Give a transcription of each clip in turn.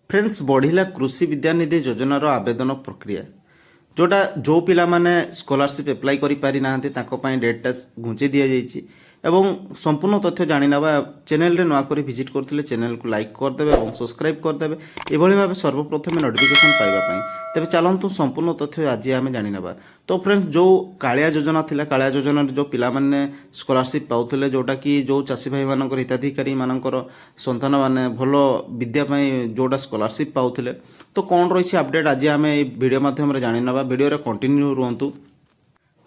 Friends बढ़िला कृषि विद्यानिधि योजनार आवेदन प्रक्रिया जोटा जो पिला माने स्कॉलरशिप अप्लाई करि पारि नाहंती ताको पई डेटटा घुंची दिया जाइछि एवं संपूर्ण तथ्य जानि नबा चैनल रे नवा करी विजिट करथिले चैनल को लाइक कर देबे एवं सब्सक्राइब कर देबे एभली भाबे सर्वप्रथम नोटिफिकेशन पाइबा पई तेबे चलंतु संपूर्ण तथ्य आज आमे जानि नबा। तो फ्रेंड्स जो कालिया योजना थिला कालिया योजना जो पिला माने स्कॉलरशिप पाउथिले जोटा कि जो चासी भाई मानकर हिताधिकारी मानकर संतान माने भलो विद्या पई जोटा स्कॉलरशिप पाउथिले तो कौन रही अपडेट आज आम वीडियो माध्यम जानी नवा वीडियो रे कंटिन्यू रुहतु।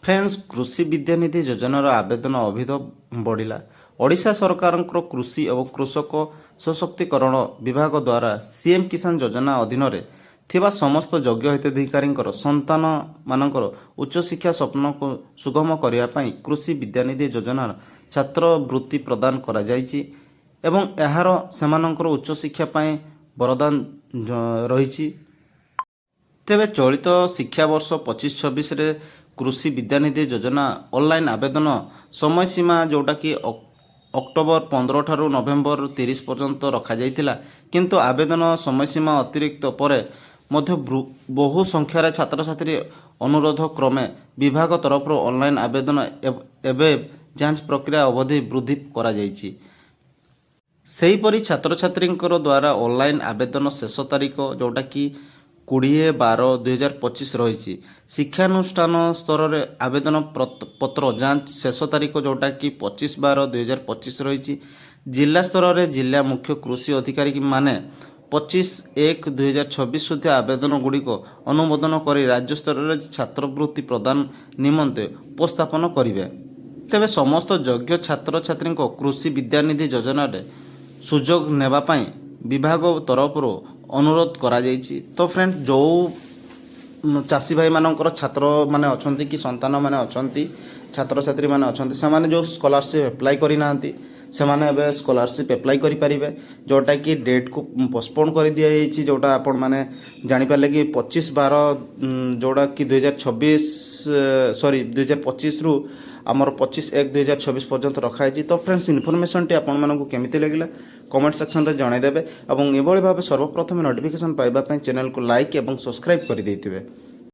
फ्रेंड्स कृषि विद्यानिधि योजनार आवेदन अभिध बढ़िला। ओडिशा सरकार कृषि और कृषक सशक्तिकरण विभाग द्वारा सीएम किसान योजना अधीन रे थिबा समस्त योग्य हिताधिकारी संतान मानकर उच्च शिक्षा स्वप्न को सुगम करने पई कृषि विद्यानिधि योजनार छात्रवृत्ति प्रदान करा जायछि एवं एहार सेमानंकर उच्च शिक्षा पई वरदान रही। तेबे चलित शिक्षा वर्ष 25-26 रे कृषि विद्यानिधि योजना ऑनलाइन आवेदन समय सीमा जोटा कि अक्टोबर 15 ठारू नवेम्बर 30 पर्यंत रखा जाइतिला किंतु आवेदन समय सीमा अतिरिक्त परे मध्य बहु संख्यार छात्र छात्री अनुरोध क्रमे विभाग तरफ ऑनलाइन आवेदन एवं जांच प्रक्रिया अवधि वृद्धि करा जाइछि। सेहीपरि छात्र छात्री द्वारा ऑनलाइन आवेदन शेष तारीख जोटा कि 20/12/2025 रही। शिक्षानुष्ठान स्तर में आवेदन पत्र जांच शेष तारीख जोटा कि 25/12/2025 रही। जिला स्तर में जिला मुख्य कृषि अधिकारी माने 25/1/2026 सुधा आवेदन गुड़िक अनुमोदन कर राज्य स्तर में छात्रवृत्ति प्रदान निमंते उपस्थापन करेंगे। तेबे समस्त योग्य छात्र छात्री कृषि विद्यानिधि योजना सुजोग नेबापाई विभाग तरफ अनुरोध करा जाइछि। तो फ्रेंड जो चाषी भाई मानकर छात्र माने अछंती कि संतान माने अछंती छात्र छात्री माने अछंती से माने जो स्कॉलरशिप अप्लाई करि नांती से माने एबे स्कॉलरशिप अप्लाई करि परिबे जोटा कि डेट को पोस्टपोन कर दिया जाइछि जोटा आपण माने जानि पाले कि 25/12 जोटा कि 2025 रु आमर 25/1/2026 पर्यंत रखाई। तो फ्रेंड्स इनफॉरमेशन टी आपण मानकु केमिति लागिला कमेंट सेक्शन रे जणाई देबे एवं एभली भाबे सर्वप्रथम नोटिफिकेशन पाइबा पई चैनल को लाइक एवं सब्सक्राइब कर देइथिबे।